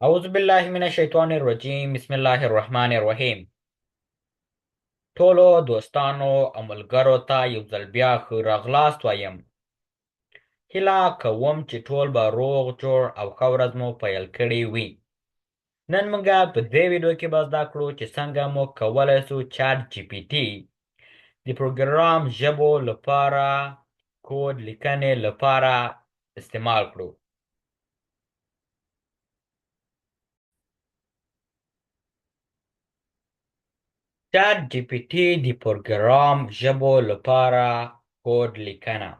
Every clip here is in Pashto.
اعوذ بالله من الشیطان الرجیم بسم الله الرحمن الرحیم. ټولو دوستانو او ملګرو ته یو ځل بیا ښه راغلاست وایم. هیله کوم چې ټول به روغ جوړ او ښه ورځ مو پیل کړې وي. نن موږ په دې ویډیو کې به زده کړو چې څنګه موږ کولی شو چات جی پی ټي د پروګرام ژبو لپاره کوډ لیکنې لپاره استعمال کړو. چات جی پی ټي د پروګرام ژبو لپاره کوډ لیکنه.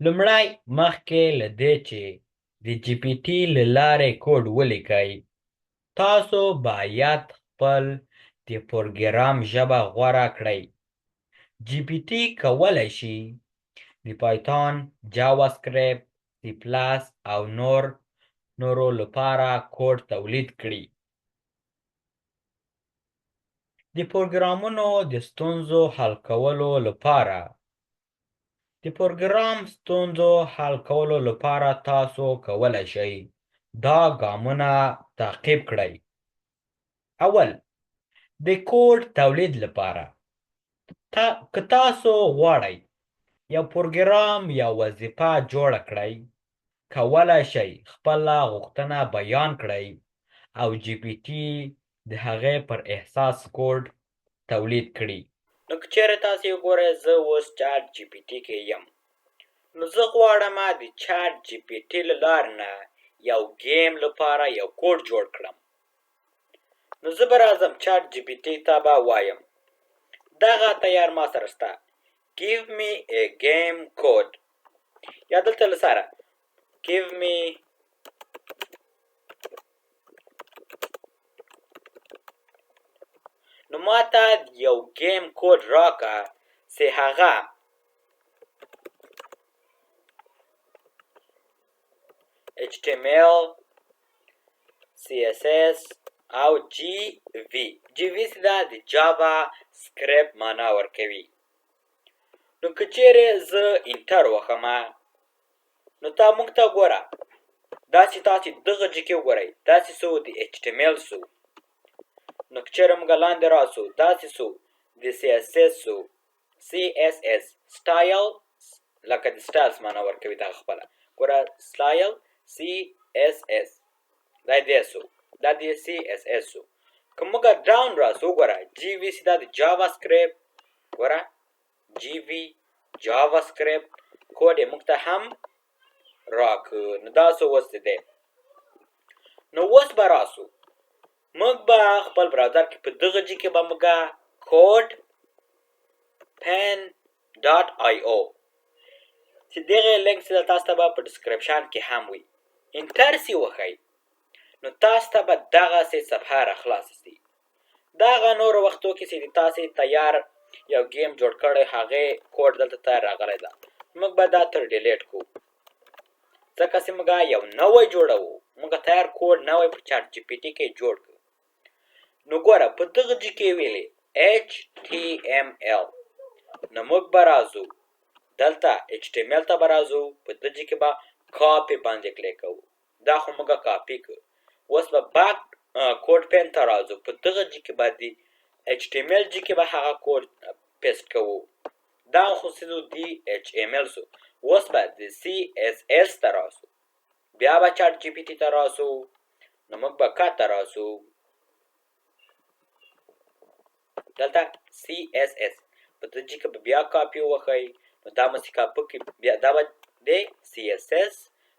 لومړی مخکې له دې چې د جی پی ټي له لارې کوډ ولیکئ، تاسو باید خپل د پروګرام ژبه غوره کړئ. جی پی ټي کولی شي د پایتون، جاوا سکریپټ، سی پلس او نورو لپاره کوډ تولید کړي. د پروګرامونو د ستونزو حل کولو لپاره د پروګرام ستونزو حل کولو لپاره تاسو کولی شئ دا ګامونه تعقیب کړئ. اول، د کوډ تولید لپاره که تاسو غواړئ یو پروګرام یا وظیفه جوړه کړئ، کولی شئ خپله غوښتنه بیان کړئ او جی پی ټي د هغې پر اساس کوډ تولید کړي. نو که چیرې تاسې وګورئ زه اوس چات جی پی ټي کې یم، نو زه غواړم د چات جی پی ټي له لارې نه یو ګیم لپاره یو کوډ جوړ کړم. نو زه به راځم چات جی پی ټي ته به وایم دغه تیار ما سره شته، give me a game code، یا دلته له سره give me نو ما ته یو ګیم کوډ راکړه چې هغه HTML، CSS او جی وی دا د جاوا سکریپټ معنا ورکوي. نو که چیرې زه انټر وهم، نو تا موږ ته ګوره داسې تاسې دغه جې کې وګورئ داسې څو د HTML سو، نو که چیرې موږ لاندې راسو داسې څو د CSS سټایل، لکه د سټایلز معنا ورکوي دغه خپله ګوره سټایل CSS دا دې سو، دا د CSS سو. که موږ ډاون راسو وګوره جی وی سی دا د جاوا سکریپټ، ګوره جی وی جاوا سکریپټ کوډ یې موږ ته هم راکړ. نو دا څه اوس دی. نو اوس به راسو موږ به خپل براوزر کې په دغه جي کې به موږ کوډ pen.io چې دغه لینک چې تاسو ته به په ډسکرپشن کې هم وي، انټر سي وښئ، نو تاسو ته به دغسې صفحه را خلاصه سي. دغه نورو وختو کې چې تاسې تیار یو ګیم جوړ کړی هغې کوډ دلته ته راغلی ده، موږ به دا تر ډیلیټ کړو ځکه چې موږ یو نوی جوړوو، موږ تیار کوډ نوی په چات جی پی ټي کې جوړ کړو. نو ګوره په دغه جي کې ویلې HTML، نو موږ به راځو دلته HTML ته به راځو، په دغه جي کې به کاپي باندې کلیک کوو، دا خو موږ کاپي کړو. اوس به باک کوډ پین ته راځو، په دغه جي کې به د HTML جي کې به هغه کوډ پیسټ کوو، دا خو سیدو د HTML سو. اوس به د CSS ته راسو، بیا به چات جی پی ټي ته راسو، نو موږ به کاته راسو دلته CSS په دغه جي کې به بیا کاپي وښئ، نو دا مو چې کاپي کړي بیا دا به د CSS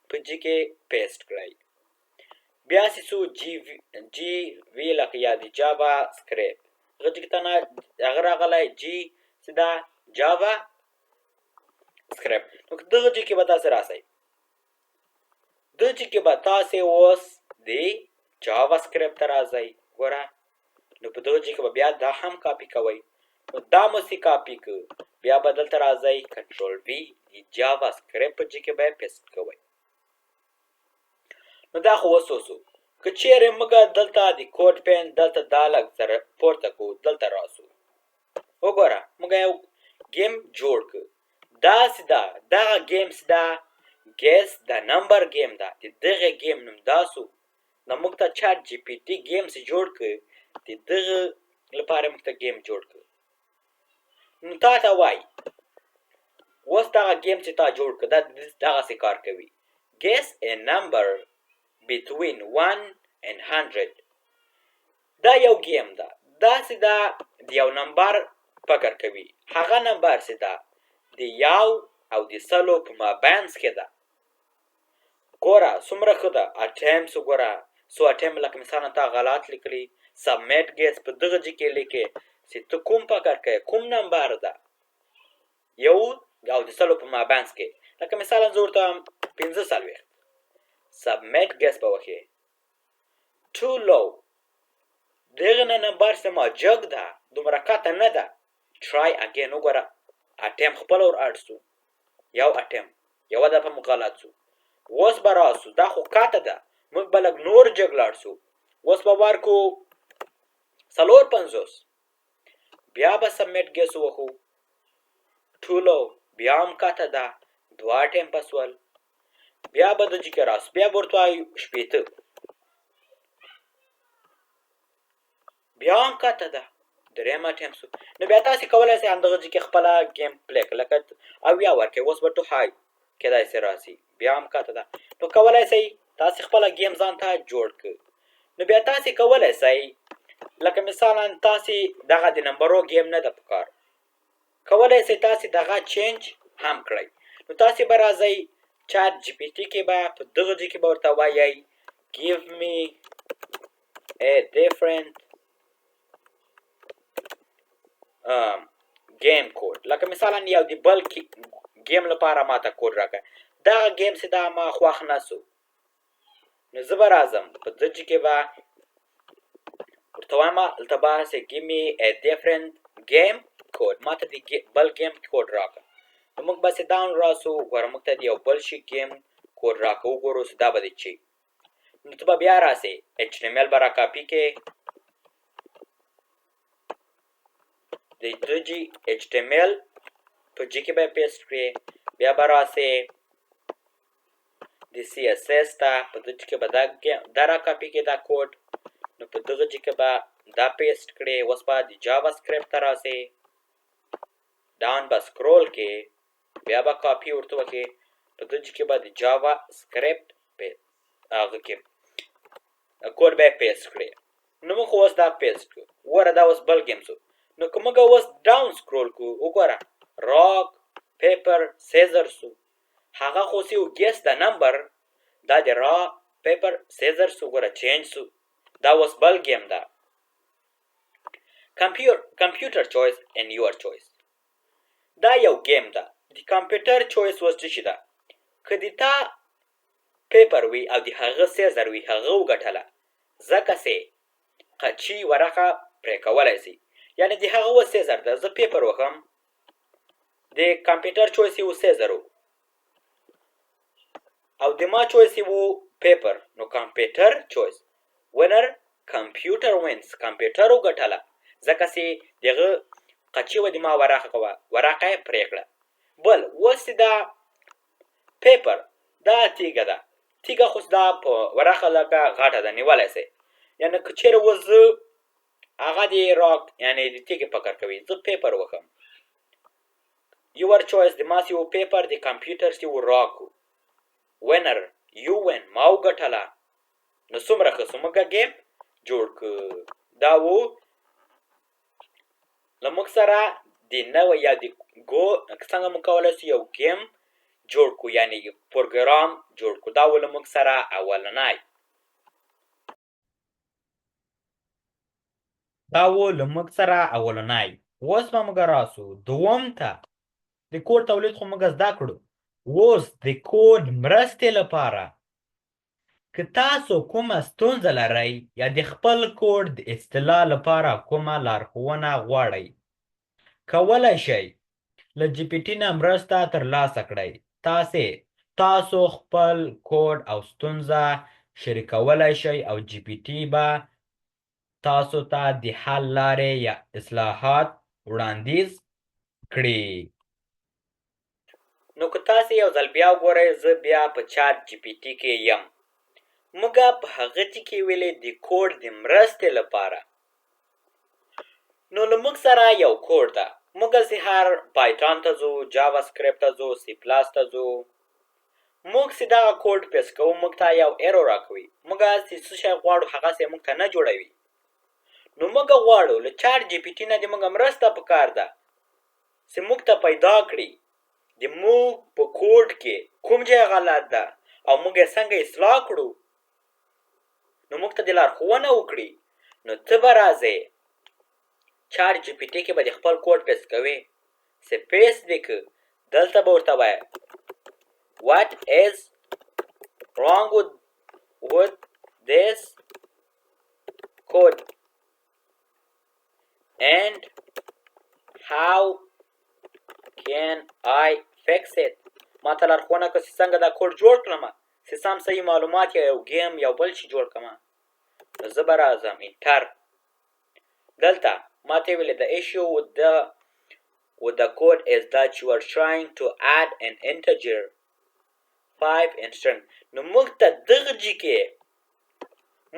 په جي کې پیسټ کړئ. بیا چې څو جی وی لکه یا د جاوا سکریپټ هغه جي کې ته نه هغه راغلی جي چې دا جاوا سکریپټ، نو دغه جي کې به تاسې راسئ، دغه جي کې به تاسې اوس د جاوا سکریپټ ته راځئ، ګوره نو په دغه جي کې به بیا دا هم کاپي کوئ، نو دا مو چې کاپي کړ بیا به دلته راځئ کنټرول وي د جاوا سکریپټ په جي کې به یې پیسټ کوئ. نو دا خو اوس وسو. که چیرې موږ دلته د کوډ پین دلته دا لږ سره پورته کړو، دلته راسو وګوره موږ یو ګیم جوړ کړ، داسې ده دغه ګیم چې ده ګیس د نمبر ګیم ده، د دغې ګیم نوم دا سو چات جی پی ټي ګیمز جوړ کړ د دغه لپاره موږ ته ګیم جوړ کړ. نو تا ته وایي اوس دغه ګیم چې تا جوړ کړ دا دغسې کار کوي. Guess a number between 1 and 100. دا یو ګیم ده. داسې ده د یو نمبر فکر کوي. هغه نمبر چې ده د 1 او د 100 په مابینځ کې ده. ګوره څومره ښه ده. اټیمز وګوره. څو اټیم لکه مثلا تا غلط لیکلي. سبمیټ ګیس په دغه ځای کې لیکې چې ته کوم فکر کوې کوم نمبر ده 1 او د 100 په مابینځ کې. لکه مثلا زه ورته وایم 45. سبمیټ ګیس به وکړې. too low. دغه نه نمبر چې ما جګ ده دومره کته نه ده. try again وګوره. اټیم خپل ور اډ سو. یو اټیم یوه دفعه موږ غلط سو. اوس به راسو دا خو کته ده. موږ به لږ نور جګ لاړ سو. اوس به ورکو 450. بیا به سبمیټ ګیس وکړو. too low. بیا هم کته ده. 2 اټیم به سول. بیا به د جګې راسو. بیا به ورته وایو 80. بیا هم کته ده. 3 اټیم سو. نو بیا تاسې کولی شئ همدغه ځای کې خپله ګیم پلی کړئ. لکه اویا ورکړئ. اوس به ټو های کیدای شي راسي. بیا هم کته ده. نو کولی شئ تاسې خپله ګیم ځان ته جوړ کړئ. نو بیا تاسې کولی شئ لکه مثلا تاسې دغه د نمبرو ګیم نه ده پکار. کولی شئ تاسې دغه چینج هم کړئ. نو تاسې به راځئ چات جی پی ټي کې به په دغه ځای کې به ورته وایئ give me a different game code. لکه مثلا یو د بل ګیم لپاره ماته کوډ راکړه. دغه ګیم چې دا ما خوښ نه سو. نو زه به راځم په دغه ځای کې به ورته وایم دلته به هسې give me a different game code. ماته د بل ګیم کوډ راکړه. نو موږ بسې داون راسو. ګوره موږ ته د یو بل شي ګیم کوډ راکړه. وګورو چې دا به د چی. نو ته به بیا راسې HTML به راکاپي کې. د دجې HTML په جې کې به یې پیسټ کړې. بیا به راسې د CSS ته په دجې کې به دا راکاپي کې دا کوډ. نو په دغه جې کې به دا پیسټ کړې. اوس به د جاوا سکرپټ ته راسې. ډاون به سکرول کې. بیا به کاپي ورته وکړې. په دجې کې به د جاوا سکرپټ هغه کې کوډ به یې پیسټ کړې. نو موږ اوس دا پیسټ کړو. وګوره دا اوس بل ګیم سو. نو که موږ اوس ډاون سکرول کړو وګوره راک پیپر سیزر سو. هغه خو چې ګیس د نمبر دا د را پیپر سیزر سو. وګوره چینج سو. دا اوس بل ګیم ده. کمپیوټر چویس and your choice. دا یو ګیم ده. د کمپیوټر چویس اوس څه شي ده. که د تا پیپر وي او د هغه سیزر وي هغه وګټله ځکه چې قچي ورقه پرې کولی شي. یعنې د هغه اوس سیزر ده. زه پیپر وخم. د کمپیوټر چویس یې و سیزر و او د ما چویس یې و پیپر. نو کمپیوټر چویس winner کمپیوټر وینس. کمپیوټر وګټله ځکه چې دغه قچي وه د ما ورقه یې پرې کړه. بل اوس دا پیپر دا تیږه ده. تیږه خو دا په ورقه لکه غټه ده نیولی شئ. یعنې که چېرې اوس زه هغه د راک یعنې د تیږې فکر کوي. زه پیپر وکړم. your choice د ما چې و پیپر د کمپیوټر چې و راک و. winner you win ما وګټله. نو څومره ښه سو. موږ ګیم جوړ کړ. دا و له موږ سره د نوی یا د څنګه موږ کولی شو یو ګیم جوړ کړو یعنې پروګرام جوړ کړو. دا و له موږ سره اولنی. اوس به موږ راسو دوم ته. د کوډ تولید خو موږ زده کړو. اوس د کوډ مرستې لپاره که تاسو کومه ستونزه لرئ یا د خپل کوډ د اصلاح لپاره کومه لارښوونه غواړئ کولی شئ له جی پی ټي نه مرسته ترلاسه کړئ. تاسو خپل کوډ او ستونزه شریکولی شئ او جی پی ټي به تاسو ته د حل لارې یا اصلاحات وړاندیز کړي. نو که تاسې یو ځل بیا وګورئ زه بیا په چات جی پی ټي کې یم. موږ په هغه ځای کې ویلې د کوډ د مرستې لپاره. نو له موږ سره یو کوډ ده. موږ چې هر پایتون ته ځو، جاوا سکرپټ ته ځو، سی پلاس ته ځو، موږ چې دغه کوډ پیس کوو موږ ته یو ایرور راکوي. موږ چې څه شی غواړو هغسې موږ ته نه جوړوي. نو موږ غواړو له چاټ جي پي ټي نه د موږ مرسته پکار ده چې موږ ته پیدا کړي د موږ په کوډ کې کوم ځای غلط ده او موږ یې څنګه اصلاح کړو. نو موږ ته د لارښوونه وکړي. نو ته به راځې چاټ جي پي ټي کې به د خپل کوډ پیس کوې، چې پیس دې که دلته به ورته وایه what is wrong with this code and how can I fix it. ما ته لارښوونه کړه چې څنګه دا کوډ جوړ کړم، چې سم صحیح معلومات یا یو ګیم یا بل شي جوړ کړم. نو زه به راځم انټر. دلته ما ته ویلې the issue with the code is that you are trying to add an integer 5 in string. نو موږ ته دغه ځای کې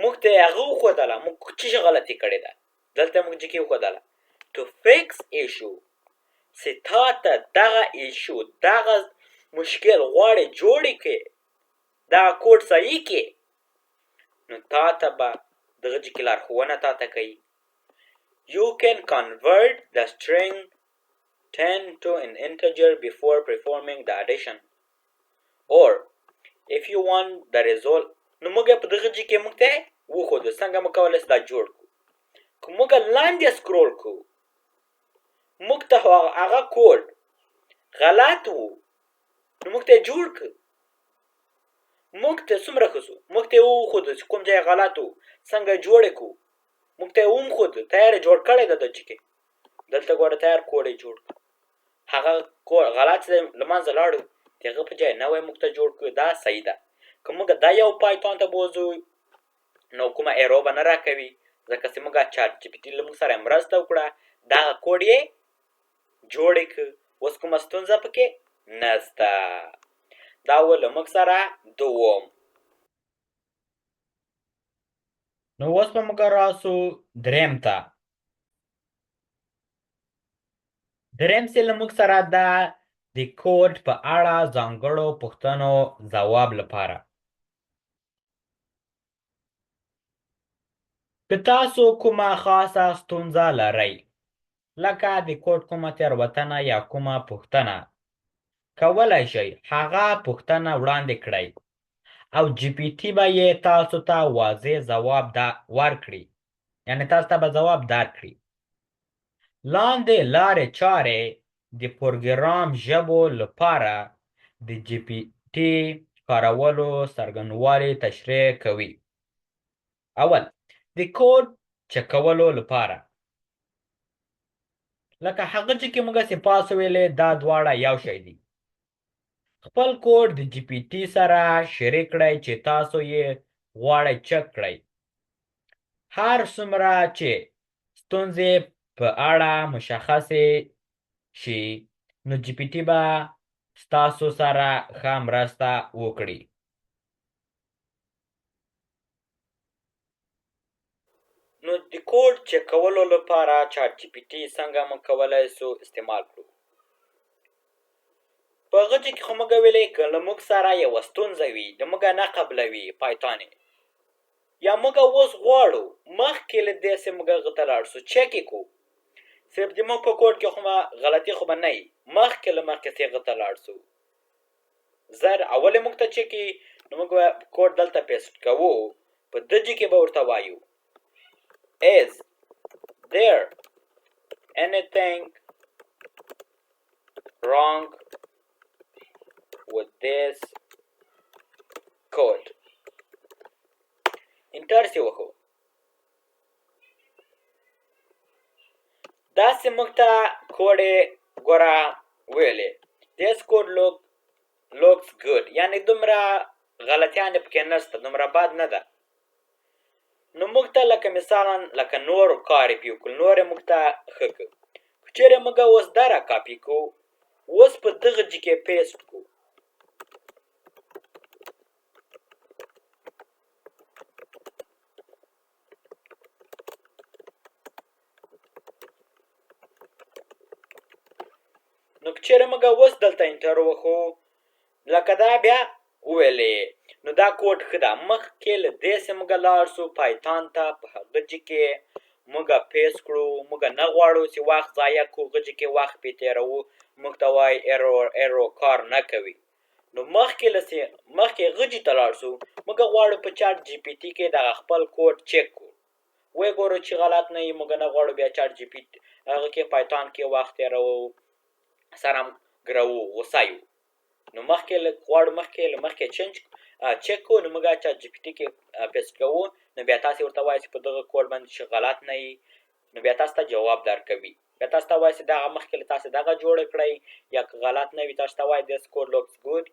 موږ ته یې هغه وښودله موږ څه شي غلطي کړې ده. دلته موږ ځای کې وښودله to fix issue، چې تا ته دغه ایشو دغه مشکل غواړې جوړې کړې، دغه کوډ صحیح کړې، نو تا ته به دغه ځای کې لارښوونه تا ته کوي. You can convert the string 10 to an integer before performing the addition or if you want the result. نو موږ په دغه ځای کې موږ ته وښودو څنګه موږ کولی شو دا جوړ کړو. که موږ لاندې سکرول کړو موږ ته هغه کوډ غلط و، نو موږ ته یې جوړ کړ. موږ ته څومره ښه شو، موږ ته یې وښودو چې کوم ځای غلط و څنګه جوړ یې کړو. موږ ته یې وښودو تیار یې جوړ کړی ده دلته کې. دلته ګوره تیار کوډ یې جوړ کړ. هغه کوډ غلط دی له منځه لاړو، د هغه په ځای نوی موږ ته جوړ کړو. دا صحیح ده. که موږ دا یو پایتون ته بوځو نو کومه ایرو به نه راکوي، ځکه چې موږ چاټ جي پي ټي له موږ سره مرسته وکړه، دغه کوډ یې جوړ یې کړ. اوس کومه ستونزه پکې نشته. دا و له موږ سره دوم. نو اوس به موږ راسو دریم ته. دریم چې له موږ سره ده د کوډ په اړه ځانګړو پوښتنو ځواب لپاره. که تاسو کومه خاصه ستونزه لرئ، لکه د کوډ کومه تېروتنه یا کومه پوښتنه، کولی شئ هغه پوښتنه وړاندې کړئ او جي پي ټي به یې تاسو ته واضح ځواب ورکړي، یعنې تاسو ته به ځواب درکړي. لاندې لارې چارې د پروګرام ژبو لپاره د جي پي ټي کارولو څرنګوالي تشریح کوي. اول، د کوډ چک کولو لپاره، لکه هغه چې کې موږ سپاس ویلې دا دواړه یو شی دي. خپل کوډ د جي پي ټي سره شریک کړئ چې تاسو یې غواړئ چک کړئ. هر څومره چې ستونزې په اړه مشخصې شي نو جي پي ټي به ستاسو سره ښه مرسته وکړي. نو د کوډ چک کولو لپاره چاټ جي پي ټي څنګه موږ کولی شو استعمال کړو. په هغه ځای کې خو موږ ویلې که له موږ سره یوه ستونزه وي د موږ نه قبلوي پایتون یا موږ اوس غواړو مخکې له دې چې موږ هغه ته لاړ شو چک یې کړو، صرف د موږ په کوډ کې خو غلطي خو به نه وي، مخکې له مخکې چې هغه ته لاړ شو زر اول موږ ته چک یي، نو موږ به کوډ دلته پیسټ کوو. په دې ځای کې به ورته وایو is there anything wrong with this code. انټر چې وکړو داسې موږ ته کوډ یې ګوره ویلې this code looks good، یعنې دومره غلطیانې پکې نشته، دومره بد نه ده. نو موږ ته لکه مثالا لکه نور کار یې پې وکړو، نور یې موږ ته ښه کړو. که چېرې موږ اوس دا را کاپي کړو، اوس په دغه ځای کې پیسټ کړو. نو که چیرې موږ اوس دلته انټر وخو لکه دا بیا وویلې نو دا کوډ ښه ده. مخکې له دې چې موږ لاړ سو پایتان ته په هغه ځای کې موږ پیسټ کړو. موږ نه غواړو چې وخت ضایع کړو، هغه ځای کې وخت پې تېروو، موږ ته وایي ایرو کار نه کوي. نو مخکې هغه ځای ته لاړ سو، موږ غواړو په چاټ جي پي ټي کې دغه خپل کوډ چک کړو، ویې ګورو چې غلط نه وي. موږ نه غواړو بیا چاټ جي پي ټي هغه کې پایتان کې وخت تېروو، سره هم ګروو، غوسه یو. نو غواړو مخکې چک کوو. نو موږ چاټ جي پي ټي کې پیسټ کوو، نو بیا تاسې ورته وایئ چې په دغه کوډ باندې چې غلط نه وي، نو بیا تاسو ته جواب درکوي. بیا تاسو ته وایي چې دغه مخکې له تاسې دغه جوړه کړئ، یا که غلط نه وي تاسو ته وایي this code looks good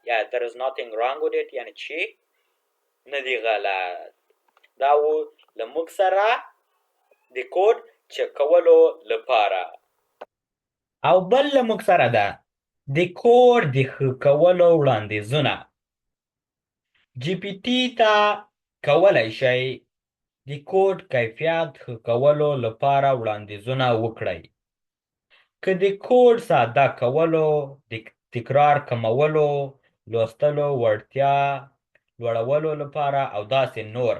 یا there is nothing wrong with it، یعنې چې نه دی غلط. دا و له موږ سره د کوډ چک کولو لپاره. او بل له موږ سره ده د کوډ د ښه کولو وړاندیزونه. جي پي ټي ته کولی شئ د کوډ کیفیت ښه کولو لپاره وړاندیزونه وکړئ. که د کوډ ساده کولو، د تکرار کمولو، لوستلو وړتیا لوړولو لپاره او داسې نور.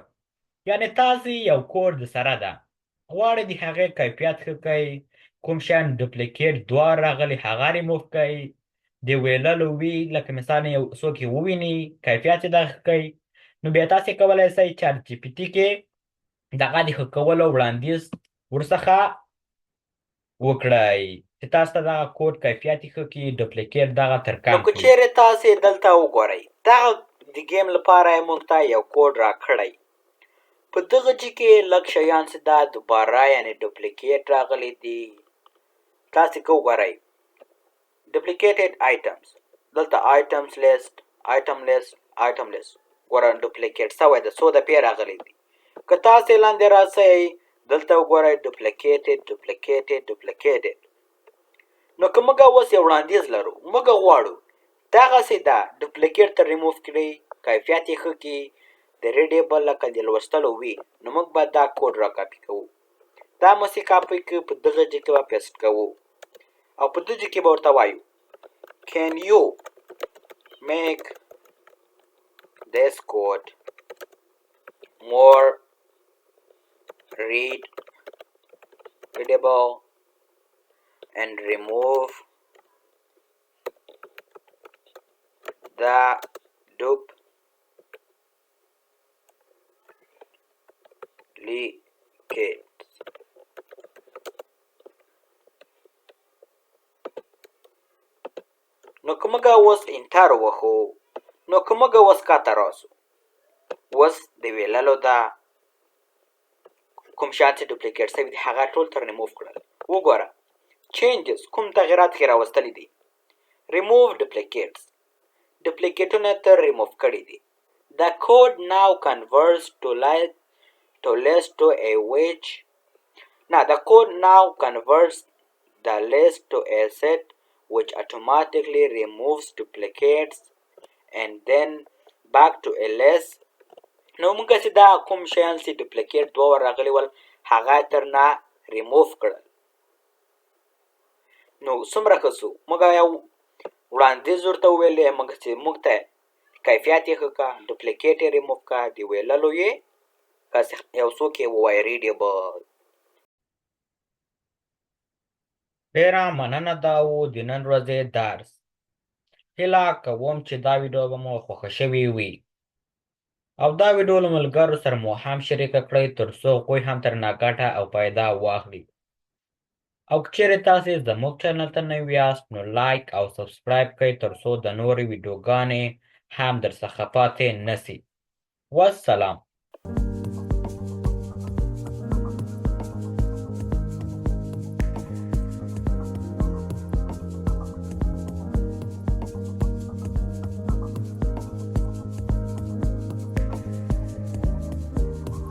یعنې تاسې یو کوډ د سره ده، غواړئ د هغې کیفیت ښه کړئ، کوم شیان ډوپلیکیټ دوه راغلي هغه ریموف کړئ، د ویللو وي لکه مثلا یو څوک یې وویني کیفیت یې دغه کړئ، نو بیا تاسې کولی شئ چاټ جي پي ټي کې دغه د ښه کولو وړاندیز ورڅخه وکړئ چې تاسو ته دغه کوډ کیفیت یې ښه کړي، ډوپلیکیټ دغه تر کم کړي. نو که چیرې تاسې دلته وګورئ دغه د ګیم لپاره یې موږ ته یو کوډ راکړی. په دغه ځای کې لږ شیان چې دا دوباره یعنې ډوپلیکیټ راغلی دي. تاسې که وګورئ duplicated items، دلته items list ګوره ډوپلیکیټ شوی ده، څو دفعې راغلی دي. که تاسې لاندې راسئ دلته وګورئ duplicated. نو که موږ اوس یو وړاندیز لرو، موږ غواړو دغسې ده ډوپلیکیټ ته ریموف کړي، کیفیت یې ښه کړي، د ریډیبل لکه د لوستلو وي، نو موږ به دا کوډ را کاپي کوو. دا مو چې کاپي کړو په دغه ځای کې به پیسټ کوو، او په دې ځای کې به ورته وایو can you make this code more readable and remove the duplicates. نو که موږ اوس انټر وخو، نو که موږ اوس کاته راسو، اوس د ویللو ده کوم شیان چې ډوپلیکیټ شوي دي هغه ټول تر ریموف کړل. وګوره چینجز کوم تغیرات کې راوستلي دي. ریموف ډوپلیکیټونه تر ریموف کړي دي. The code now converts to list to a which the code now converts the list to a set which automatically removes duplicates and then back to a list. نو موږ چې دا کوم شیان چې ډوپلیکیټ دوه راغلي ول هغه تر نه ریموف کړل. نو څومره ښه شو. موږ یو وړاندیز ورته وویلې، موږ چې موږ ته کیفیت یې ښه کړه، ډوپلیکیټ یې ریموف کړه، د ویللو یې که یو څوک یې ووایي ریډیبل. ډېره مننه. دا و د نن ورځې درس. هیله کوم چې دا ویډیو به مو خوښه شوې وي او دا ویډیو له ملګرو سره مو هم شریکه کړئ تر څو هغوی هم ترې ګټه او فایده واخلي. او که چیرې تاسې زموږ چینل ته نوي یاست نو لایک او سبسکرایب کړئ تر څو د نورې ویډیوګانې هم درڅخه پاتې نشي. والسلام.